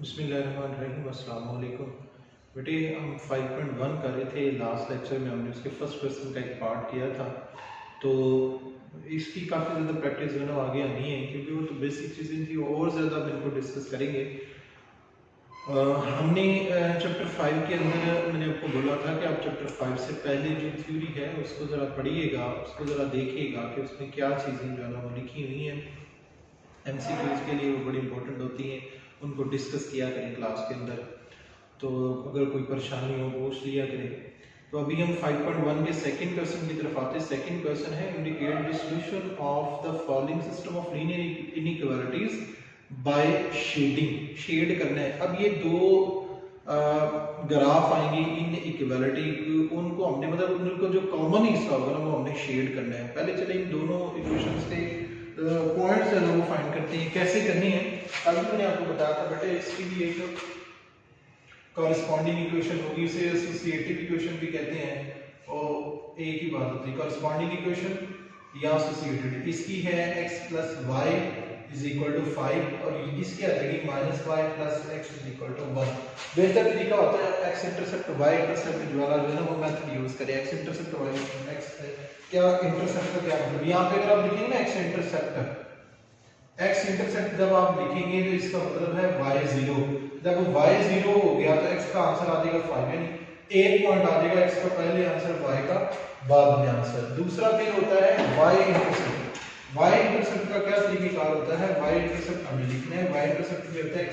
बिस्मिल्लाहिर्रहमानिर्रहीम अस्सलाम वालेकुम। बेटे हम 5.1 कर रहे थे। लास्ट लेक्चर में हमने उसके फर्स्ट क्वेश्चन का एक पार्ट किया था, तो इसकी काफ़ी ज़्यादा प्रैक्टिस जो है ना आगे आनी है, क्योंकि वो तो बेसिक चीज़ें थी और ज़्यादा हम इनको डिस्कस करेंगे। हमने चैप्टर 5 के अंदर मैंने आपको बोला था कि आप चैप्टर 5 से पहले जो थ्योरी है उसको ज़रा पढ़िएगा, उसको ज़रा देखिएगा कि उसमें क्या चीज़ें जो है ना वो लिखी हुई हैं। MCQs के लिए वो बड़ी इंपॉर्टेंट होती हैं, उनको डिस्कस किया करें क्लास के अंदर। तो अगर कोई परेशानी हो पूछ लिया करें। तो अभी हम 5.1 के सेकंड क्वेश्चन की तरफ आते हैं। सेकंड क्वेश्चन है indicate the solution of the following system of linear inequalities by shading. Shade करना है। अब ये दो ग्राफ आएंगे इन इक्वालिटी, उनको हमने मतलब उनको जो कॉमन हिस्सा होगा ना वो हमने शेड करना है। पहले चले इन दोनों इक्वेशंस के पॉइंट्स है ना वो फाइंड करते हैं। कैसे करनी है अभी मैंने आपको बताया था बेटे। इसकी भी एक कॉरेस्पॉन्डिंग इक्वेशन होगी, इसे एसोसिएटिव इक्वेशन भी कहते हैं और एक ही बात होती है कॉरेस्पॉन्डिंग इक्वेशन या एसोसिएटेड। इसकी है x plus y is equal to 5 और इसकी आ जाएगी minus y plus x is equal to 1। बेहतर तरीका होता है x इंटरसेप्ट y इंटरसेप्ट वाला जो है ना वो मेथड यूज करें। x इंटरसेप्ट y x क्या इंटरसेप्ट का क्या मतलब, यहाँ पे अगर आप लिखेंगे ना x इंटरसेप्ट जब आप लिखेंगे तो इसका मतलब है y0। जब y0 हो गया तो x का आंसर आ जाएगा 5, यानी एक पॉइंट आ जाएगा x का पहले आंसर, y का बाद में आंसर। दूसरा फिर होता है y इंटरसेप्ट। y इंटरसेप्ट का क्या तरीकेकार होता है, y इंटरसेप्ट हमें लिखना है। y इंटरसेप्ट में होता है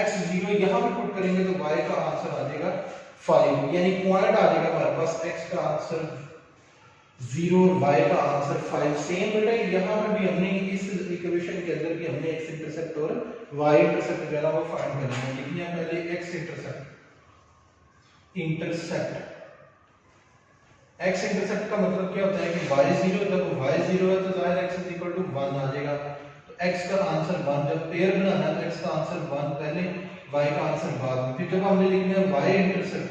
x0 यहाँ पे पुट करेंगे तो y का आंसर आ जाएगा 5, यानी पॉइंट आ जाएगा हमारे पास x का आंसर 0 और y का आंसर 5। सेम बेटा यहाँ पे भी हमने इस इक्वेशन के अंदर भी हमने x इंटरसेप्ट और y इंटरसेप्ट जो है ना वो फाइंड करना है। लिखना है पहले x इंटरसेप्ट x इंटरसेप्ट का मतलब क्या होता है कि y0 जब y0 है तो जाहिर x 1 आ जाएगा। तो x का आंसर 1, जब पेयर बनाना है तो x का आंसर 1 पहले, y का आंसर बाद में। फिर जब हमने लिखना है y इंटरसेप्ट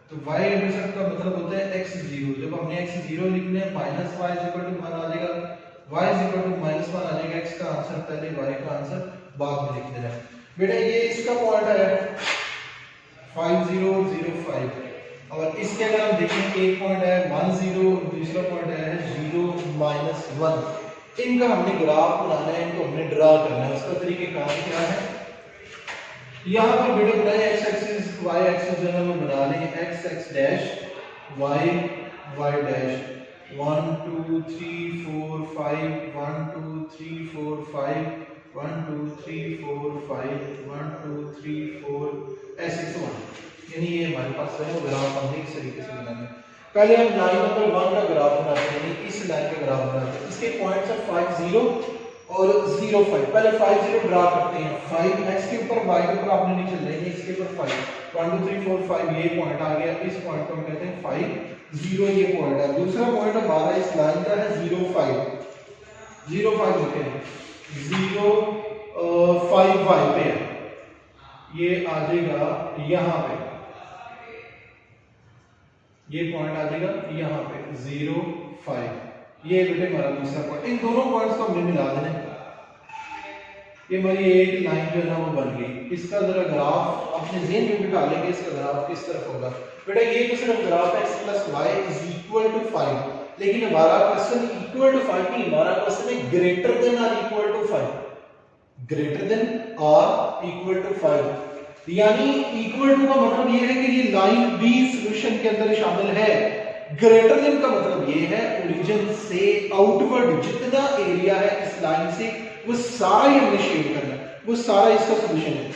तो y इंटरसेप्ट का मतलब होता है x0। जब हमने x0 लिखना है माइनस y 1 आ जाएगा, y -1 आ जाएगा। x का आंसर पहले, y का आंसर बाद में लिख देना है। बेटा ये इसका पॉइंट है 5005 और इसके अगर हम देखें एक पॉइंट है 10, दूसरा पॉइंट है 0 -1। इनका हमने ग्राफ बनाना है, इनको हमने ड्रा करना है। उसका तरीकेकार क्या है, यहाँ पर बेटा बनाए x एक्सिस y एक्सिस जो है वो बना लें x डैश y डैश 1 2 3 4 5 1 2 3 4 5 1 2 3 4 5 1 2 3 4 ऐसे 1, यानी ये हमारे पास है वो ग्राफ हमने इस तरीके से बनाना है। पहले हम लाइन नंबर 1 का ग्राफ बनाते हैं, यानी इस लाइन का ग्राफ बनाते हैं। इसके पॉइंट्स है 5 0 और 0 5। पहले 5 0 ड्रा करते हैं। 5 x के ऊपर y के ऊपर आपने नहीं चलना है, इसके ऊपर 5 1 2 3 4 5 ये पॉइंट आ गया। इस पॉइंट को हम कहते हैं 5 0 ये पॉइंट है। दूसरा पॉइंट हमारा इस लाइन का है 0 5 लिखे हैं 0 5 y पे है, ये आ जाएगा यहाँ पे, ये पॉइंट आ जाएगा यहाँ पे 0 5। ये बेटे हमारा दूसरा पॉइंट। इन दोनों पॉइंट्स को हमने मिला देना है। ये हमारी एक लाइन जो है ना वो बन गई। इसका जरा ग्राफ अपने ज़हन में बिठा लेंगे, इसका ग्राफ किस तरफ होगा। बेटा ये तो सिर्फ graph x plus y is equal to 5, लेकिन हमारा क्वेश्चन इक्वल टू 5 नहीं, हमारा क्वेश्चन है ग्रेटर देन और इक्वल टू 5, ग्रेटर देन और इक्वल टू 5। यानी इक्वल टू का मतलब ये है कि ये लाइन बी सॉल्यूशन के अंदर शामिल है। ग्रेटर देन का मतलब ये है ओरिजिन से आउटवर्ड जितना एरिया है इस लाइन से वो सारा ही हमने शेड करना है, वो सारा इसका सॉल्यूशन है।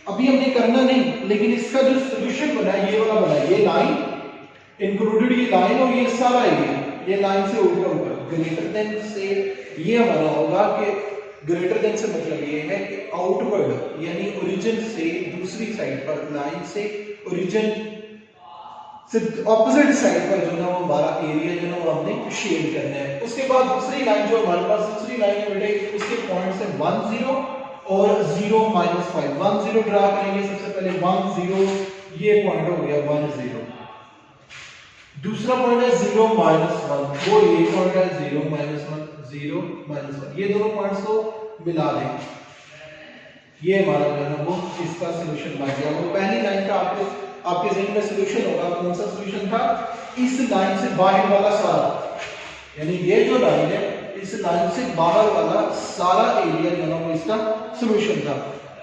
अभी हमने करना नहीं, लेकिन इसका जो सॉल्यूशन बना है ये वाला बना है, ये लाइन इंक्लूडेड, ये लाइन और ये सारा एरिया, ये लाइन से ऊपर ग्रेटर देन से ये हमारा होगा कि ग्रेटर देन से मतलब ये है कि आउटवर्ड यानी ओरिजिन से दूसरी साइड पर, लाइन से ओरिजिन से ऑपोजिट साइड पर जो ना वो हमारा एरिया जो ना वो हमने शेड करना है। उसके बाद दूसरी लाइन जो हमारे पास दूसरी लाइन है बेटे, उसके पॉइंट्स है 1 0 और 0 -5। 1 0 ड्रा करेंगे सबसे पहले 1 0, ये पॉइंट हो गया 1 0। दूसरा पॉइंट है 0 -1, वो ये पॉइंट है 0 -1। ये दोनों पॉइंट्स को मिला दें, ये हमारा जो है ना वो इस इसका सोल्यूशन बन गया। वो पहली लाइन का आपके ज़हन में सोल्यूशन होगा, कौन सा सोल्यूशन था? इस लाइन से बाहर वाला सारा, यानी ये जो लाइन है इस लाइन से बाहर वाला सारा एरिया जो है वो इसका सोल्यूशन था।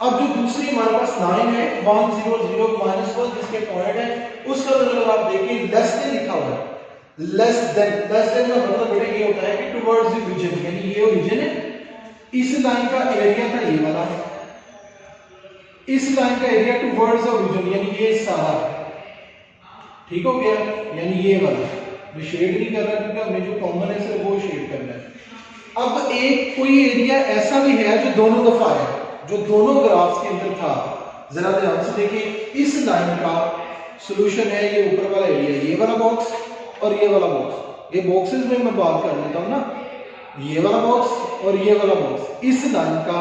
अब जो दूसरी हमारे पास लाइन है 1 0 0 -1 जिसके पॉइंट है उसका मतलब आप देखिए लेस देन लिखा हुआ है। लेस देन का मतलब बेटा ये होता है कि टुवर्ड्स द रीजन, यानी ये ओरिजिन है, इस लाइन का एरिया था ये वाला, इस लाइन का एरिया टुवर्ड्स द ओरिजिन यानी ये सारा, ठीक हो गया, यानी ये वाला मैं शेड नहीं कर रहा क्योंकि हमने जो कॉमन है सिर्फ वो शेड करना है। अब एक कोई एरिया ऐसा भी है जो दोनों दफा है, जो दोनों ग्राफ्स के अंदर था, जरा ध्यान से देखिए, इस लाइन का सॉल्यूशन है ये ऊपर वाला एरिया, ये वाला बॉक्स और ये वाला बॉक्स, ये बॉक्सेस में मैं बात कर लेता हूं ना, ये वाला बॉक्स और ये वाला बॉक्स, इस लाइन का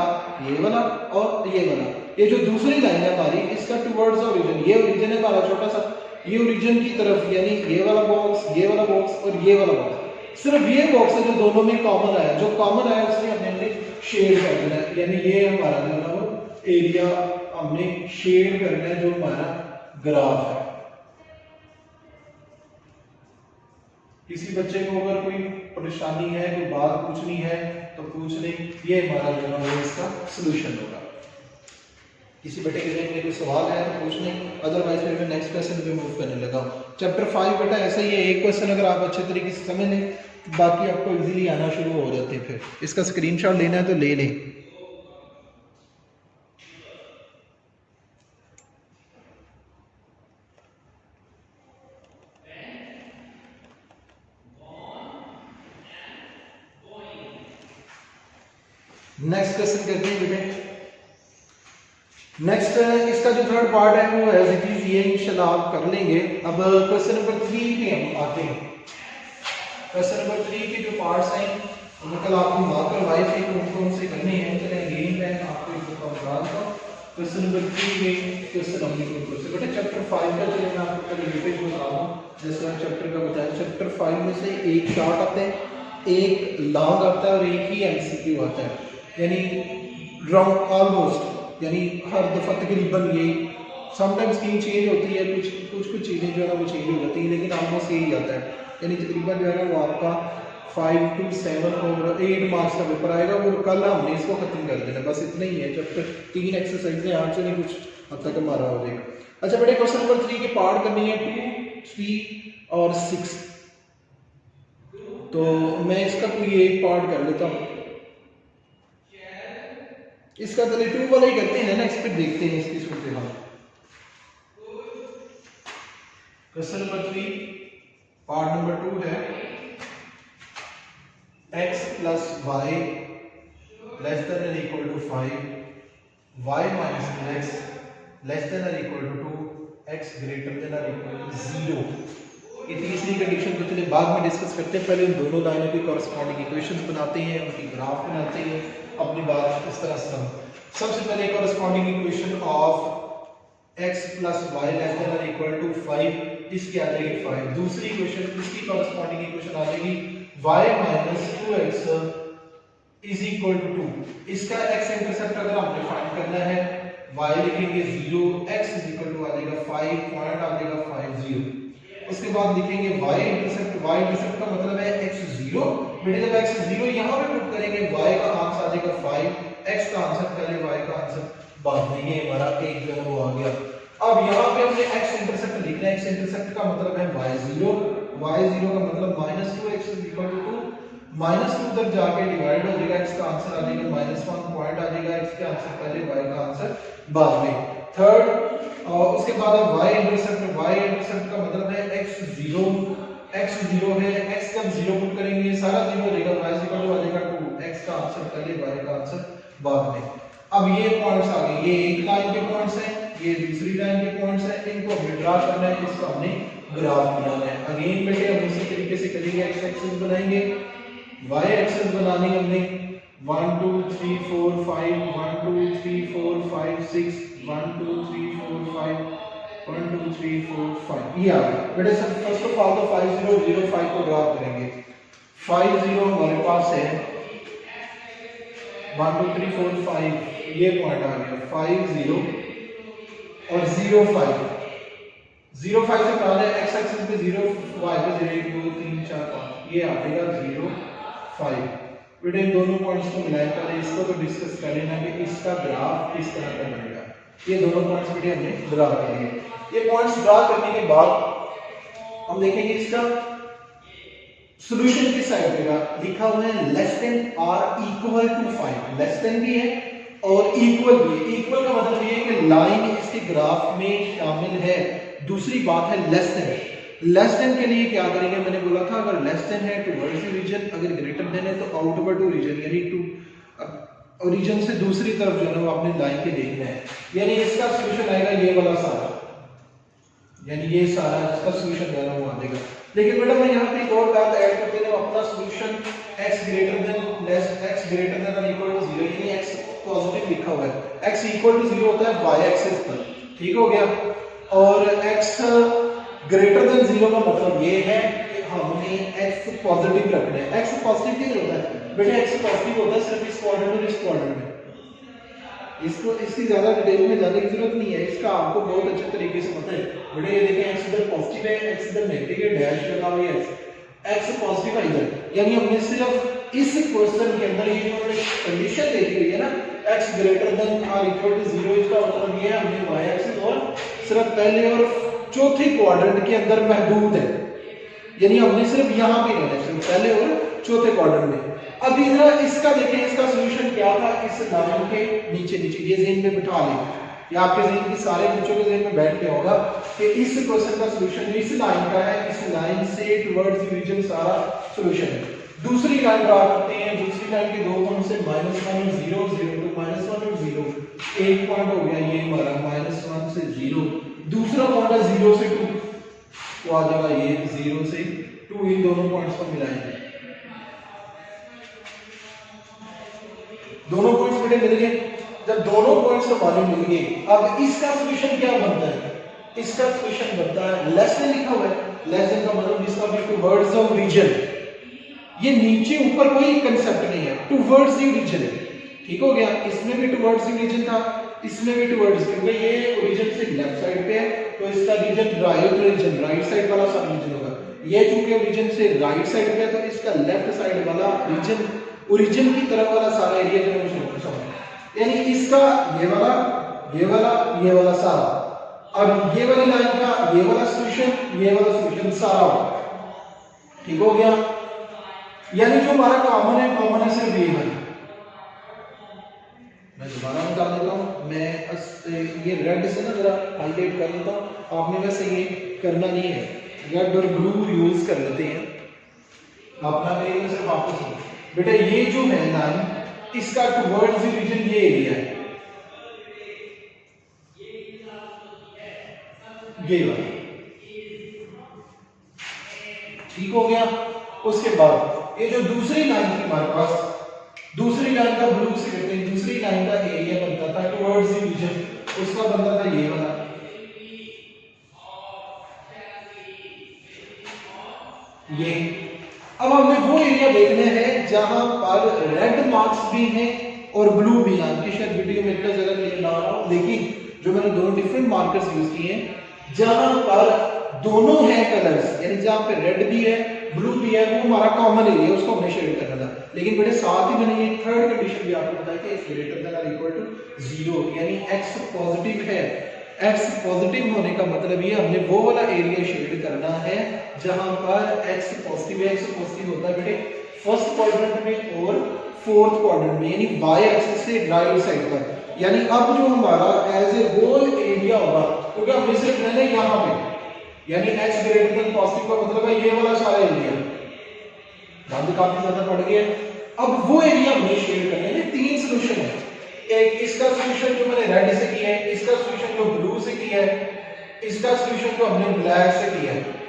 ये वाला और ये वाला, ये जो दूसरी लाइन है हमारी इसका टुवर्ड्स ओरिजिन, ये ओरिजिन है हमारा छोटा सा, ये ओरिजिन की तरफ, यानी ये वाला बॉक्स, ये वाला बॉक्स और ये वाला बॉक्स, सिर्फ ये बॉक्स है जो दोनों में कॉमन आया, जो कॉमन आया उसमें हमने शेड कर देना है, यानी ये हमारा जो है वो एरिया हमने शेड करना है जो हमारा ग्राफ है। किसी बच्चे को अगर कोई परेशानी है, कोई बात पूछनी है तो पूछ ले, ये हमारा जो है वो इसका सॉल्यूशन होगा। किसी बेटे के लिए कोई सवाल है तो पूछ लें, अदरवाइज फिर मैं नेक्स्ट क्वेश्चन पे मूव करने लगा हूँ। चैप्टर 5 बेटा ऐसा ही है, एक क्वेश्चन अगर आप अच्छे तरीके से समझ लें बाकी आपको इजीली आना शुरू हो जाते हैं। फिर इसका स्क्रीनशॉट लेना है तो ले लें। नेक्स्ट क्वेश्चन करते हैं बेटे। नेक्स्ट इसका जो थर्ड पार्ट है वो एज इट इज ये इंशाल्लाह आप कर लेंगे। अब क्वेश्चन नंबर 3 पे हम आते हैं। क्वेश्चन नंबर 3 के जो पार्ट्स हैं उनको कल आपको मार्क करवाए थे, कौन से करने हैं, चले अगेन मैं आपको एक दफा बता दूं। क्वेश्चन नंबर 3 में क्वेश्चन हमने कोई से बेटा चैप्टर 5 का चलिए मैं आपको कल रिपीट बता दूं, जैसे चैप्टर का बताया। चैप्टर 5 में से एक शॉर्ट आता है, एक लॉन्ग आता है और एक ही एमसीक्यू आता है, यानी राउंड ऑलमोस्ट, यानी हर दफा तकरीबन यही, समटाइम्स स्कीम चेंज होती है, कुछ चीज़ें जो है वो चेंज हो जाती है, लेकिन ऑलमोस्ट यही आता है। यानी तकरीबन जो है ना वो आपका 5 to 7 और 8 मार्क्स का पेपर आएगा और कल हमने इसको खत्म कर देना, बस इतना ही है। चैप्टर 3 एक्सरसाइज में 8 से नहीं कुछ हद तक हमारा हो जाएगा। अच्छा बेटे क्वेश्चन नंबर 3 के पार्ट करनी है 2, 3 और 6, तो मैं इसका कोई एक पार्ट कर लेता हूँ। इसका चलिए 2 वाला ही करते हैं, नेक्स्ट पे देखते हैं इसकी सूरत हाल। क्वेश्चन नंबर 3 पार्ट नंबर 2 है x plus y less than or equal to 5, y minus x less than or equal to 2, x greater than or equal to 0। ये तीसरी कंडीशन को चलिए बाद में डिस्कस करते हैं, पहले उन दोनों लाइनों की कॉरेस्पॉन्डिंग इक्वेशंस बनाते हैं, उनकी ग्राफ बनाते हैं, अपनी बात इस तरह से। सबसे पहले corresponding equation of x plus y less than or equal to 5, इसकी आ जाएगी 5। दूसरी इक्वेशन इसकी कॉरेस्पॉन्डिंग इक्वेशन आ जाएगी y minus 2x is equal to 2। इसका x इंटरसेप्ट अगर हमने फाइंड करना है, y लिखेंगे 0, x is equal to आ जाएगा 5, पॉइंट आ जाएगा 5 0। उसके बाद लिखेंगे y इंटरसेप्ट का मतलब है x 0, बेटे जब x 0 यहां पे पुट करेंगे y का आंसर आ जाएगा 5, x का आंसर पहले y का आंसर बाद में, ये हमारा एक जो है वो आ गया। अब यहाँ पे हमने x इंटरसेप्ट लिखना है, x इंटरसेप्ट का मतलब है y0 का मतलब -2x is equal to 2, -2 तक जाके डिवाइड हो जाएगा, x का आंसर आ जाएगा -1, पॉइंट आ जाएगा, x के आंसर पहले y का आंसर बाद में। थर्ड और उसके बाद y इंटरसेप्ट का मतलब है x 0 है, x जब 0 पुट करेंगे सारा 0 हो जाएगा, y इक्वल टू आ जाएगा 2, x का आंसर पहले y का आंसर बाद में। अब ये पॉइंट्स आ गए, ये एक लाइन के पॉइंट्स हैं, ये दूसरी लाइन के पॉइंट्स हैं, इनको हमें ड्रा करना है, इसका हमने ग्राफ बनाना है। अगेन बेटे हम इसी तरीके से करेंगे, x एक्सिस बनाएंगे, y एक्सिस बनानी हमने 1 2 3 4 5 1 2 3 4 5 6 1 2 3 4 5 1 2 3 4 5, ये आ गया बेटे। सब फर्स्ट ऑफ ऑल तो 5 0 0 5 को ड्रा करेंगे। 5 0 हमारे पास है, 1 2 3 4 5 ये पॉइंट आ गया, 5 0 और 0 5 से कहा है x एक्सिस पे 0 y पे 0 1 2 3 4 5 ये आएगा 0 5। बेटे इन दोनों पॉइंट्स को मिलाएं, पहले इसको तो डिस्कस कर लेना कि इसका ग्राफ किस तरह का बनेगा। ये दोनों पॉइंट्स बेटे हमने ड्रा कर लिए। ये पॉइंट्स ड्रा करने के बाद हम देखेंगे इसका सॉल्यूशन किस साइड पे लिखा हुआ है लेस देन और इक्वल टू 5। लेस देन भी है और इक्वल भी है। इक्वल का मतलब ये है कि लाइन इसके ग्राफ में शामिल है। दूसरी बात है लेस देन। लेस देन के लिए क्या करेंगे, मैंने बोला था अगर लेस देन है टुवर्ड्स रीजन, अगर ग्रेटर देन है तो आउटवर्ड टू रीजन, यानी टू रीजन से दूसरी तरफ जो है ना वो आपने लाइन के देखना है। यानी इसका सॉल्यूशन आएगा ये वाला सारा, यानी ये सारा इसका सॉल्यूशन जो है वो आ जाएगा। लेकिन बेटा मैं यहाँ पे एक और बात ऐड कर देना, अपना solution x greater than less x greater than और इक्वल टू 0, यानी x पॉजिटिव लिखा हुआ है। x इक्वल टू 0 होता है y एक्सिस पर, ठीक हो गया। और x ग्रेटर देन 0 का मतलब ये है कि हमने x पॉजिटिव रखना है। x पॉजिटिव नहीं होता है बेटा, x पॉजिटिव होता है सिर्फ इस क्वाड्रेंट और इस क्वाड्रेंट में। इसको इसकी ज्यादा डिटेल में जाने की जरूरत नहीं है, इसका आपको बहुत अच्छे तरीके से पता है। बेटा ये देखें x इधर पॉजिटिव है, x इधर नेगेटिव है, डैश लगा हुआ है, x पॉजिटिव है इधर, यानी हमने सिर्फ इस क्वेश्चन के अंदर ये जो हमने कंडीशन देखी हुई है ना x ग्रेटर देन और इक्वल टू 0, इसका मतलब ये है हमने y एक्सिस और सिर्फ पहले और चौथे क्वाड्रेंट के अंदर महदूद है, यानी हमने सिर्फ यहां पे लेना है, सिर्फ पहले और चौथे क्वाड्रेंट में। अब इधर इसका देखें, इसका सॉल्यूशन क्या था, इस लाइन के नीचे नीचे ये ज़हन में बिठा लें, या आपके ज़हन के सारे बच्चों के ज़हन में बैठ के होगा कि इस क्वेश्चन का सॉल्यूशन इस लाइन का है, इस लाइन से टुवर्ड्स रीजन सारा सॉल्यूशन है। दूसरी लाइन ड्रा करते हैं, दूसरी लाइन के दो पॉइंट से -1 और 0 0 टू -1 और 0, एक पॉइंट हो गया ये हमारा -1 से 0, दूसरा पॉइंट है 0 से 2, तो आ जाएगा ये 0 से 2, इन दोनों पॉइंट्स को मिलाएंगे, दोनों पॉइंट्स बेटे मिल गए। जब दोनों पॉइंट्स हमारे मिल गए, अब इसका सॉल्यूशन क्या बनता है, इसका सॉल्यूशन बनता है लेस देन लिखा हुआ है, लेस देन का मतलब जिसका भी टुवर्ड्स ऑफ रीजन, ये नीचे ऊपर कोई कंसेप्ट नहीं है, टुवर्ड्स द रीजन है, ठीक हो गया। इसमें भी टुवर्ड्स द रीजन था, इसमें भी टुवर्ड्स, क्योंकि ये रीजन से लेफ्ट साइड पे है तो इसका रीजन राइट साइड वाला सब रीजन होगा। ये चूंकि रीजन से राइट साइड पे है तो इसका लेफ्ट साइड वाला रीजन ओरिजिन की तरफ वाला सारा एरिया जो है वो समझ, यानी इसका ये वाला सारा, अब ये वाली लाइन का ये वाला सॉल्यूशन सारा, ठीक हो गया। यानी जो हमारा कॉमन है सिर्फ ये है। मैं दोबारा बता देता हूँ, मैं ये रेड से ना जरा हाईलाइट कर लेता हूँ, आपने वैसे ये करना नहीं है, रेड और ब्लू यूज कर लेते हैं अपना करेंगे सिर्फ वापस। बेटा ये जो है लाइन, इसका टुवर्ड्स द रीजन ये एरिया है, ये वाला, ठीक हो गया। उसके बाद ये जो दूसरी लाइन थी हमारे पास, दूसरी लाइन का ब्लू से कहते हैं, दूसरी लाइन का एरिया बनता था टुवर्ड्स द रीजन, उसका बनता था ये वाला, ये। अब हमें वो एरिया देखना है जहां पर रेड मार्क्स भी हैं और ब्लू भी हैं। आपकी शायद वीडियो में इतना ज्यादा क्लियर ना आ रहा हो, लेकिन जो मैंने दोनों डिफरेंट मार्कर्स यूज किए हैं, जहां पर दोनों हैं कलर्स, यानी जहां पे रेड भी है ब्लू भी है, वो हमारा कॉमन एरिया, उसको हमने शेड करना था। लेकिन बेटे साथ ही मैंने ये थर्ड कंडीशन भी आपको बताया कि x ग्रेटर देन और इक्वल टू 0, यानी x पॉजिटिव है। x पॉजिटिव होने का मतलब ये हमने वो वाला एरिया शेड करना है जहां पर x पॉजिटिव है। x पॉजिटिव होता है बेटे फर्स्ट क्वाड्रेंट में और फोर्थ क्वाड्रेंट में, यानी y एक्सिस से राइट साइड पर। यानी अब जो हमारा एज ए होल एरिया होगा, क्योंकि हमने सिर्फ रहना है यहां पे, यानी x ग्रेटर देन पॉजिटिव का मतलब है ये वाला सारा एरिया। बात काफी ज्यादा पड़ गया। अब वो एरिया हमने शेड करना है। तीन सॉल्यूशन है, एक इसका सॉल्यूशन जो मैंने रेड से किया है, इसका सॉल्यूशन जो ब्लू से किया है, इसका सॉल्यूशन जो हमने ब्लैक से किया है।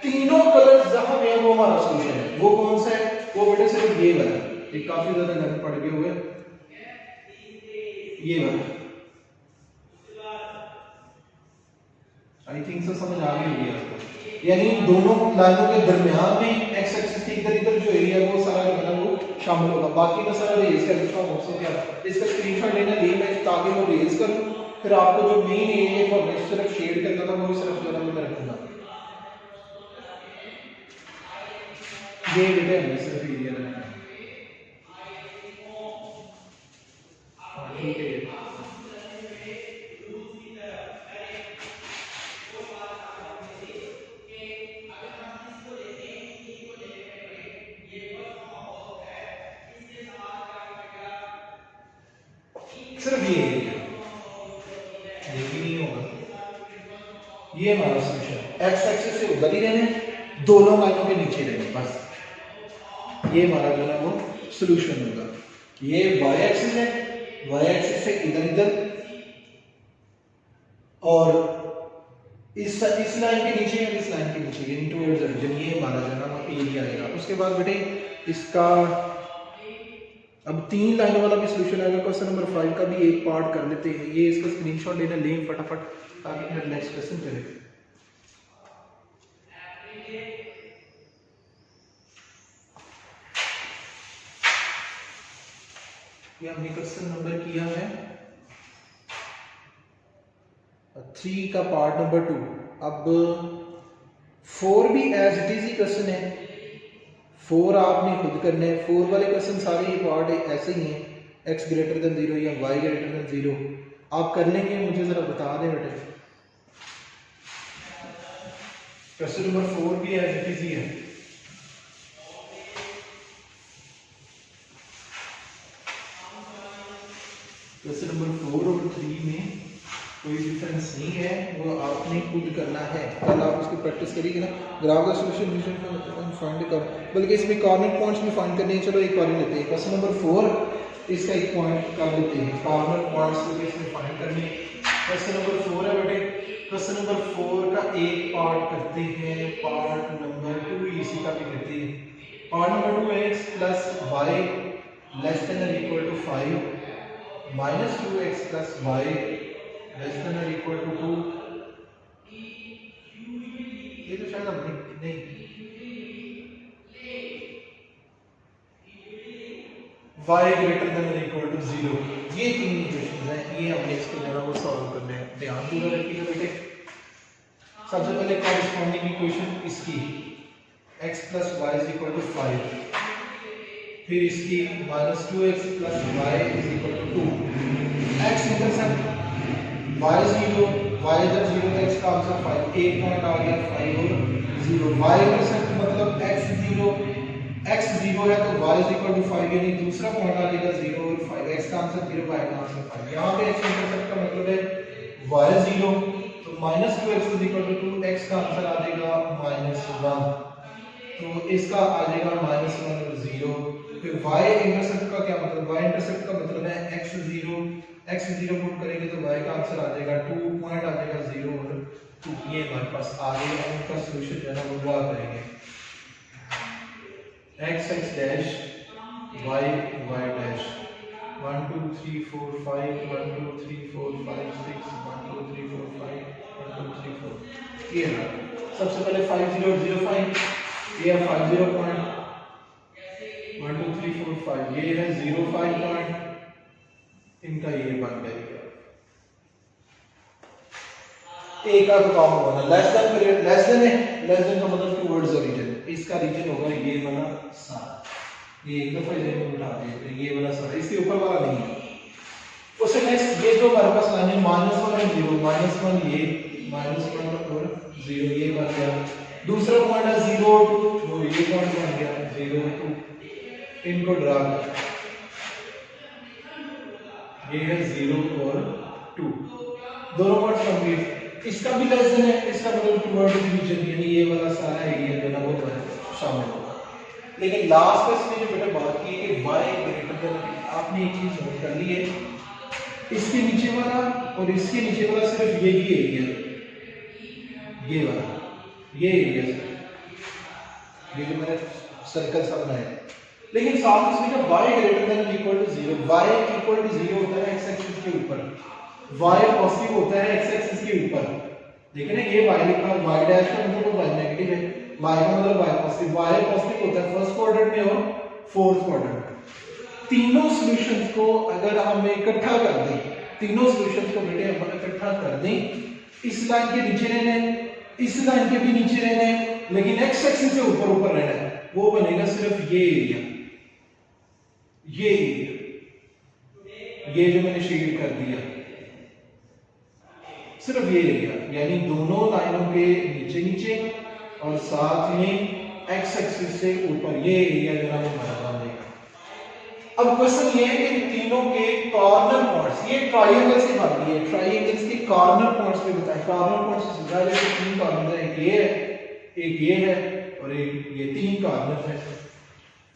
तीनों कलर जहां में वो हमारा सॉल्यूशन है। वो कौन सा है? वो बेटे सिर्फ ये वाला, ये काफी ज्यादा नजर पड़ गए हुए, ये वाला। आई थिंक सो समझ आ गई होगी आपको। यानी दोनों लाइनों के दरमियान में एक्स एक्सिस के इधर इधर जो एरिया है वो सारा जो है वो शामिल होगा। बाकी मैं सारा रेज कर देता हूँ। क्या इसका स्क्रीनशॉट लेना लिए मैं ताकि वो रेज करूँ फिर आपको जो मेन एरिया को हमने सिर्फ शेड करना था वो सिर्फ जो है मैं रखूंगा। ये बेटे हमने सिर्फ एरिया रखना है। ठीक है, सिर्फ ये एरिया लेकिन नहीं होगा। ये हमारा सोल्यूशन एक्स एक्सिस से उधर ही रहने, दोनों लाइनों के नीचे रहने, बस ये हमारा जो है वो सोल्यूशन होगा। ये वाई एक्सिस है, वाई एक्सिस से इधर इधर, और इस लाइन के नीचे या इस लाइन के नीचे यानी टुवर्ड्स ओरिजिन, ये हमारा जो है ना एरिया आएगा। उसके बाद बेटे इसका अब 3 लाइनों वाला भी सोल्यूशन आएगा। क्वेश्चन नंबर 5 का भी एक पार्ट कर लेते हैं। ये इसका स्क्रीनशॉट लेना, लें फटाफट ताकि फिर नेक्स्ट क्वेश्चन करें। ये हमने क्वेश्चन नंबर किया है 3 का पार्ट नंबर 2। अब 4 भी एज इट इज ही क्वेश्चन है, 4 आपने खुद करना है। 4 वाले क्वेश्चन सारे ये पार्ट ऐसे ही हैं, x ग्रेटर देन 0 या y ग्रेटर देन 0 आप कर लेंगे। मुझे जरा बता दें बेटे, क्वेश्चन नंबर 4 भी एज इट इज ही है। क्वेश्चन नंबर 4 और 3 में कोई डिफरेंस नहीं है, वो आपने खुद करना है। कल आप उसकी प्रैक्टिस करिएगा ना, ग्राफ का सोल्यूशन फाइंड कर, बल्कि इसमें कॉर्नर पॉइंट्स भी फाइंड करने हैं। चलो एक बार लेते हैं क्वेश्चन नंबर 4, इसका एक पॉइंट कर लेते हैं। कॉर्नर पॉइंट्स को भी इसमें फाइंड करने हैं। क्वेश्चन नंबर 4 है बेटे, क्वेश्चन नंबर 4 का एक पार्ट करते हैं, पार्ट नंबर 2 इसी का भी करते हैं। Part number 2 x plus y less than और equal to 5 minus 2x plus y less than और इक्वल टू 2। ये तो शायद हमने नहीं, y ग्रेटर देन और इक्वल टू 0, ये 3 इक्वेशंस हैं। ये हमने इसको जो है वो सॉल्व करने हैं। ध्यान पूरा रखिएगा बेटे। सबसे पहले कॉरेस्पॉन्डिंग इक्वेशन इसकी x plus y is equal to 5, फिर इसकी minus 2x plus y is equal to 2। x intercept y 0, y इधर 0 तो x का आंसर 5, एक पॉइंट आ गया 5 और 0। y इंटरसेप्ट मतलब x 0 है तो y इज इक्वल टू 5 यानी दूसरा पॉइंट आ जाएगा 0 और 5, x का आंसर 0, y का आंसर 5। यहाँ पे x इंटरसेप्ट का मतलब है y 0 तो minus 2x is equal to 2, x का आंसर आ जाएगा माइनस 1, तो इसका आ जाएगा माइनस 1 और 0। फिर y इंटरसेप्ट का क्या मतलब, y इंटरसेप्ट का मतलब है x 0 पुट करेंगे तो y का आंसर आ जाएगा 2, पॉइंट आ जाएगा 0 और 2। ये हमारे पास आ गया। उनका सॉल्यूशन जो है ना वो ड्रा करेंगे। x dash y dash 1 2 3 4 5 1 2 3 4 5 6 1 2 3 4 5 1 2 3 4। ये है सबसे पहले 5 0 0 5, ये है 5 0 पॉइंट 1 2 3 4 5, ये है 0 5 पॉइंट, इनका ये बन जाएगा। एक का तो काम होगा ना, less than period, less than है, लेस देन का मतलब टुवर्ड्स ओरिजिन, इसका रीजन होगा ये वाला सारा। ये एक दफा इधर में उठा देते, ये वाला सारा, इसके ऊपर वाला नहीं है। उससे नेक्स्ट ये जो हमारे पास लाइन है -1 और 0, -1 ये -1 और 0 ये बन गया। दूसरा पॉइंट है 0 2, तो ये पॉइंट बन गया 0 2, इनको ड्रा कर, ये है 0 और 2, दोनों पॉइंट्स कंप्लीट। इसका भी लेस देन है, इसका मतलब टुवर्ड रीजन यानी ये वाला सारा एरिया जो है वो शामिल होगा। लेकिन लास्ट में इसमें जो बेटा बात की है कि y ग्रेटर देन, आपने एक चीज नोट कर ली है, इसके नीचे वाला और इसके नीचे वाला सिर्फ यही एरिया, ये वाला ये एरिया, ये जो मैंने सर्कल सा बनाया। लेकिन साथ इसमें जब y greater than equal to 0, y equal to 0 होता है x एक्सिस के ऊपर, y पॉजिटिव होता है x एक्सिस के ऊपर। देखिए ना ये y लिखा, y डैश का मतलब y नेगेटिव है, y का मतलब y पॉजिटिव, y पॉजिटिव होता है फर्स्ट क्वाड्रेंट में और फोर्थ क्वाड्रेंट में। तीनों सॉल्यूशंस को अगर हम इकट्ठा कर दें, तीनों सॉल्यूशंस को बेटे कर दें। इस लाइन के नीचे रहना है, इस लाइन के भी नीचे रहना है, लेकिन एक्स एक्सिस से ऊपर ऊपर रहना है। वो बनेगा सिर्फ ये एरिया, ये एरिया, ये जो मैंने शेड कर दिया, सिर्फ ये एरिया, यानी दोनों लाइनों के नीचे नीचे और साथ में एक्स एक्सिस से ऊपर ये एरिया जो है वो बराबर देगा। अब क्वेश्चन ये है कि तीनों के कॉर्नर पॉइंट्स, ये ट्रायंगल से बन रही है, ट्रायंगल्स के कॉर्नर पॉइंट्स पे बताएं। कॉर्नर पॉइंट्स से सीधा जैसे तीन कॉर्नर है, एक ये है, एक ये है और एक ये, तीन कॉर्नर है।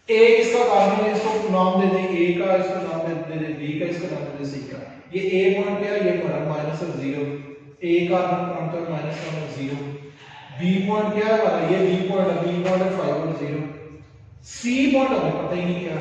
ए इसका कॉर्नर है, इसको नाम दे दें ए का, इसका नाम दे दें बी का, इसका नाम दे दें सी का। ये ए पॉइंट क्या है, ये हमारा माइनस और जीरो, ए का पॉइंट है माइनस और जीरो। बी पॉइंट क्या है हमारा, ये बी पॉइंट है, बी पॉइंट है 5 और 0। सी पॉइंट हमें पता ही नहीं क्या,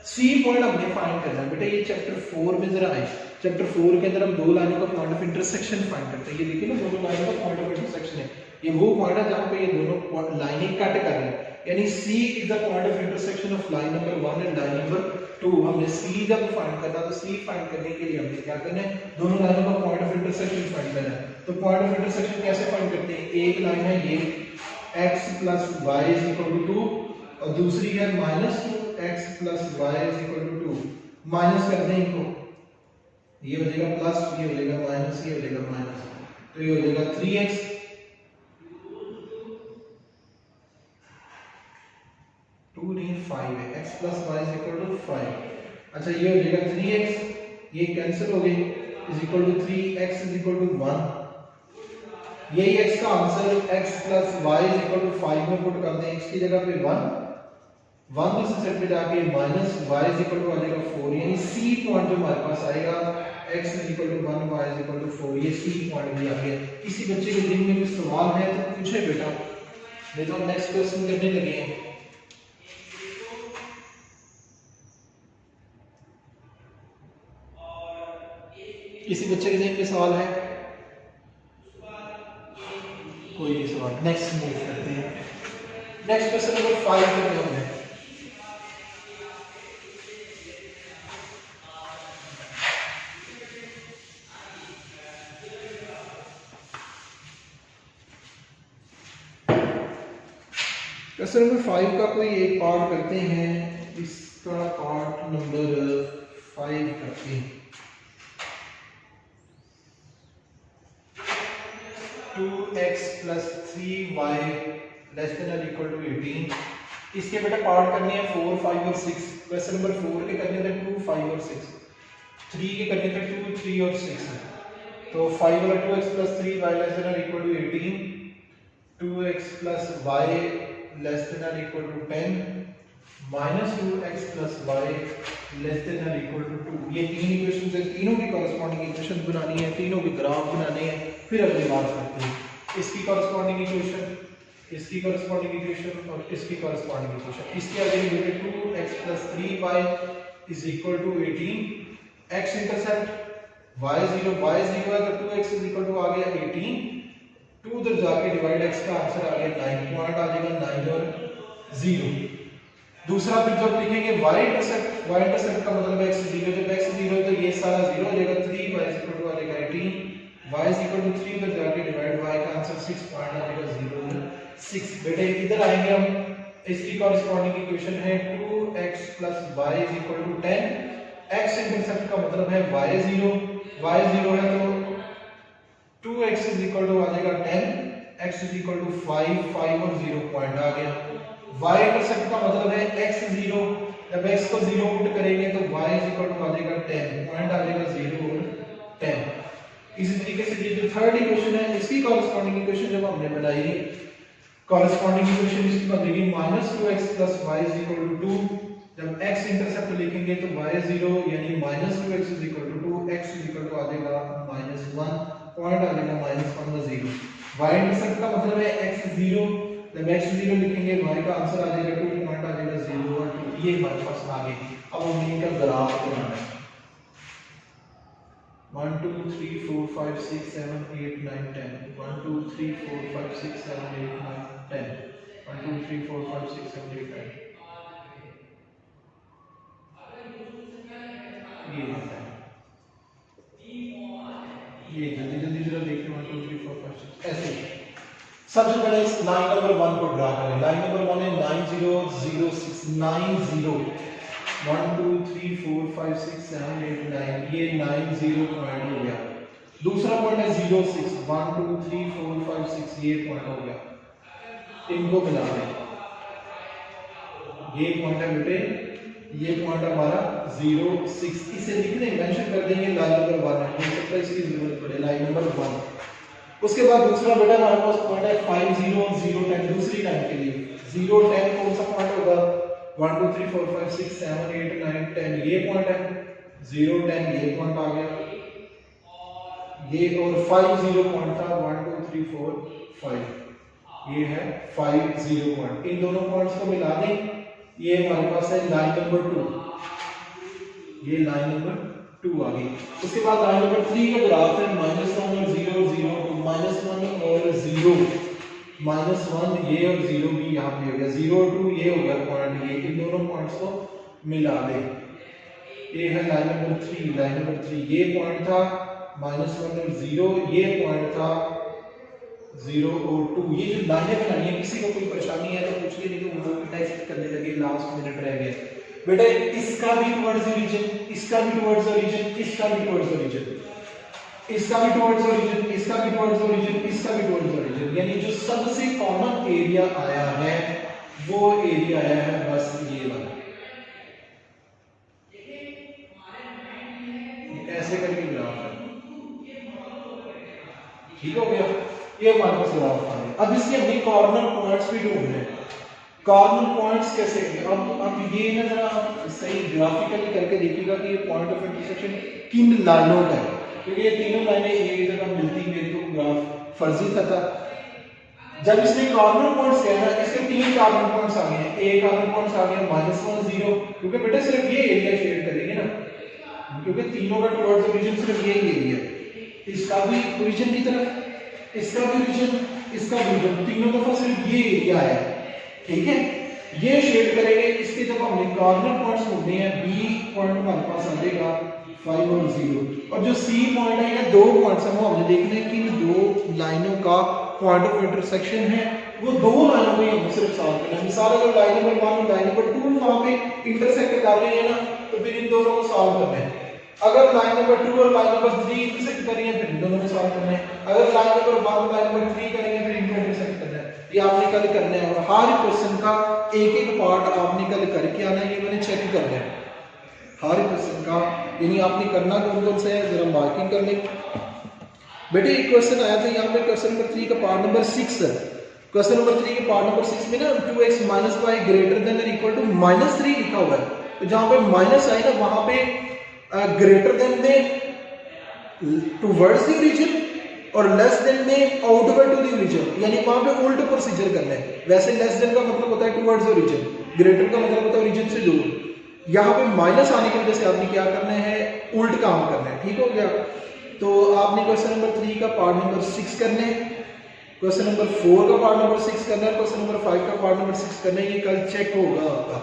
सी पॉइंट हमने फाइंड करना है। बेटा ये चैप्टर 4 में जरा आए, चैप्टर 4 के अंदर हम दो लाइनों का पॉइंट ऑफ इंटरसेक्शन फाइंड करते हैं। ये देखिए ना, दोनों लाइनों का पॉइंट ऑफ इंटरसेक्शन है, ये वो पॉइंट है जहां पे ये दोनों लाइनें कट कर रही हैं, यानी C is the point of intersection of line number 1 and line number 2। हमने C जब फाइंड करना, तो C फाइंड करने के लिए हमने क्या करना है, दोनों लाइनों का पॉइंट ऑफ इंटरसेक्शन फाइंड करना है। तो पॉइंट ऑफ इंटरसेक्शन कैसे फाइंड करते हैं, एक लाइन है ये x + y = 2 और दूसरी है -2x + y = 2। माइनस कर दें इनको, ये हो जाएगा प्लस, ये हो जाएगा माइनस, ये हो जाएगा माइनस, तो ये हो जाएगा 3x 2 नहीं 5 है, x + y = 5। अच्छा ये हो जाएगा 3x, ये कैंसिल हो गए, = 3, x = 1। यही x का आंसर, x + y = 5 में पुट कर दें, x की जगह पे 1 दूसरे साइड पे जाके माइनस y = आ जाएगा 4, यानी C पॉइंट जो हमारे पास आएगा, x = 1 y = 4, ये C पॉइंट भी आ गया। किसी बच्चे के दिल में कोई सवाल है तो पूछे बेटा, नहीं तो नेक्स्ट क्वेश्चन करने लगे हैं। किसी बच्चे के दिल में सवाल है, कोई नहीं सवाल, नेक्स्ट मूव करते हैं। नेक्स्ट क्वेश्चन नंबर 5 करते हैं। क्वेश्चन नंबर 5 का कोई एक पार्ट करते हैं, इसका पार्ट नंबर 5 करते हैं। 2x + 3y ≤ 18। इसके बेटा पार्ट करने हैं 4, 5 और 6। क्वेश्चन नंबर 4 के करने थे 2, 5 और 6, 3 के करने थे 2, 3 और 6। तो 5 वाला 2x + 3y ≤ 18, 2x + y ≤ 10, -2x + y ≤ 2। ये तीन इक्वेशंस है, तीनों की कॉरेस्पॉन्डिंग इक्वेशन बनानी है, तीनों के ग्राफ बनाने हैं, फिर अगली बात करते हैं। इसकी कॉरेस्पॉन्डिंग इक्वेशन, इसकी कॉरेस्पॉन्डिंग इक्वेशन और इसकी कॉरेस्पॉन्डिंग इक्वेशन। इसके आगे लिखे 2x + 3y = 18, x intercept y 0 है तो 2x आ गया 18, 2 उधर जाके डिवाइड x का आंसर आ गया 9 पॉइंट आ जाएगा 9 और 0। दूसरा फिर जब लिखेंगे y इंटरसेप्ट का मतलब है x 0, जब x 0 है तो ये सारा 0 हो जाएगा, 3y आ जाएगा 18, y = 3 उधर जाके डिवाइड y का आंसर 6 पॉइंट आ जाएगा 0 और 6। बेटे इधर आएंगे हम, इसकी कॉरेस्पॉन्डिंग इक्वेशन है 2x + y = 10, x इंटरसेप्ट का मतलब है y 0 है तो 2x आ जाएगा 10, x = 5 और 0 पॉइंट आ गया। y इंटरसेप्ट का मतलब है x 0, जब x को 0 पुट करेंगे तो y आ जाएगा 10, पॉइंट आ जाएगा 0 और 10। इसी तरीके से ये जो थर्ड इक्वेशन है, इसकी कॉरेस्पॉन्डिंग इक्वेशन जब हमने बनाई, कॉरेस्पॉन्डिंग इक्वेशन इसकी बनेगी -2x + y = 2, जब x इंटरसेप्ट लिखेंगे तो y 0 यानी -2x = 2, x आ जाएगा -1, पॉइंट आ जाएगा -1 और 0। y इंटरसेप्ट का मतलब है x 0, जब x 0 लिखेंगे y का आंसर आ जाएगा 2, पॉइंट आ जाएगा 0 और 2। ये हमारे पास आ गई। अब हमें इनका ग्राफ बनाना है। 1 2 3 4 5 6 7 8 9 10, 1 2 3 4 5 6 7 8 9 10, 1 2 3 4 5 6 7 8 9, ये होता है। ये जल्दी जल्दी जरा देखिए 1 2 3 4 5 6 ऐसे सबसे पहले इस लाइन नंबर 1 को ड्रा करें। लाइन नंबर 1 है 9 0 0 6 9 0 1 2 3 4 5 6 7 8 9 ये 9 0 पॉइंट हो गया। दूसरा पॉइंट है 0 6 1 2 3 4 5 6 ये पॉइंट हो गया। इनको मिला दें, ये पॉइंट है बेटे, ये पॉइंट हमारा 0 6 इसे लिख दें, मेंशन कर देंगे लाइन नंबर 1 है, हो सकता है इसकी जरूरत पड़े लाइन नंबर 1। उसके बाद दूसरा बेटा हमारे पास पॉइंट है 5 0 0 10 दूसरी लाइन के लिए 0 10 कौन सा पॉइंट होगा 1 2 3 4 5 6 7 8 9 10 ये पॉइंट है 0 10 ये पॉइंट आ गया ये, और 5 0 पॉइंट था 1 2 3 4 5 ये है 5 0 पॉइंट। इन दोनों पॉइंट्स को मिला दें, ये हमारे पास है लाइन नंबर 2, ये लाइन नंबर 2 आ गई। उसके बाद लाइन नंबर 3 का ग्राफ है -1 और 0 0 2 -1 और 0 -1 ये और 0 भी यहाँ पे हो गया 0 और 2 ये हो गया पॉइंट, ये इन दोनों पॉइंट्स को मिला दें। ये है लाइन नंबर 3, लाइन नंबर 3 ये पॉइंट था -1 और 0 ये पॉइंट था 0 और 2। ये जो लाइनें बनानी है किसी को कोई परेशानी है तो पूछ ले, नहीं तो वो टेक्स्ट करने लगे लास्ट मिनट रह गए बेटा। इसका भी टुवर्ड्स ओरिजिन, इसका भी टुवर्ड्स ओरिजिन, इसका भी टुवर्ड्स ओरिजिन, इसका भी टुवर्ड्स ओरिजिन, इसका भी टुवर्ड्स ओरिजिन, इसका भी टुवर्ड्स ओरिजिन, यानी जो सबसे कॉमन एरिया आया है वो एरिया आया है बस ये वाला। ऐसे करके ग्राफ है, ठीक हो गया, ये हमारे पास ग्राफ आ गया। अब इसके हमने कॉर्नर पॉइंट्स भी ढूंढने हैं। कॉर्नर पॉइंट्स कैसे, अब ये ना जरा सही ग्राफिकली करके देखिएगा कि ये पॉइंट ऑफ इंटरसेक्शन किन लाइनों का है, क्योंकि ये तीनों लाइनें एक जगह मिलती मेरे को ग्राफ फर्जी था। जब इसने कॉर्नर पॉइंट्स किया ना, इसके 3 कॉर्नर पॉइंट्स आ गए हैं। एक कॉर्नर पॉइंट्स आ गया -1 0, क्योंकि बेटा सिर्फ ये एरिया शेड करेंगे ना, क्योंकि तीनों का टुवर्ड्स ओरिजिन सिर्फ ये एरिया, इसका भी ओरिजिन की तरफ, इसका भी ओरिजिन, इसका भी ओरिजिन, तीनों दफा सिर्फ ये एरिया है, ठीक है। ये शेड करेंगे, इसके जब हमने कॉर्नर पॉइंट्स ढूंढने हैं, बी पॉइंट हमारे पास आ जाएगा 5 और 0, और जो सी पॉइंट है ये 2 पॉइंट्स हैं, वो हमने देखना है कि इन 2 लाइनों का पॉइंट ऑफ इंटरसेक्शन है, वो 2 लाइनों में हमने सिर्फ सॉल्व करना है। मिसाल अगर लाइन नंबर 1 और लाइन नंबर 2 वहां पे इंटरसेक्ट कर रहे हैं ना, तो फिर इन दोनों को सॉल्व करना है। अगर लाइन नंबर 2 और लाइन नंबर 3 इंटरसेक्ट करेंगे फिर इन दोनों में सॉल्व करना है। अगर लाइन नंबर 1 और लाइन नंबर 3 करेंगे फिर इनको इंटरसेक्ट करना है। ये आपने कल करना है, और हर क्वेश्चन का एक एक पार्ट आपने कल करके आना है, ये मैंने चेक करना है हर क्वेश्चन का, यानी आपने करना कौन-कौन सा है जरा मार्किंग कर लें। बेटे एक क्वेश्चन आया था यहाँ पे, क्वेश्चन नंबर 3 का पार्ट नंबर 6 है। क्वेश्चन नंबर 3 के पार्ट नंबर 6 में ना 2x - y ग्रेटर देन और इक्वल टू -3 लिखा हुआ है, तो जहां पे माइनस आए ना वहां पे ग्रेटर देन में टुवर्ड्स द ओरिजिन और लेस देन में आउटवर्ड टू द ओरिजिन, यानी वहां पे उल्टा प्रोसीजर करना है। वैसे लेस देन का मतलब होता है टुवर्ड्स ओरिजिन, ग्रेटर का मतलब होता है ओरिजिन से दूर। यहाँ पे माइनस आने की वजह से आपने क्या करना है, उल्ट काम करना है, ठीक हो गया। तो आपने क्वेश्चन नंबर 3 का पार्ट नंबर 6 करना है, क्वेश्चन नंबर 4 का पार्ट नंबर 6 करना है, क्वेश्चन नंबर 5 का पार्ट नंबर 6 करना है, ये कल चेक होगा आपका।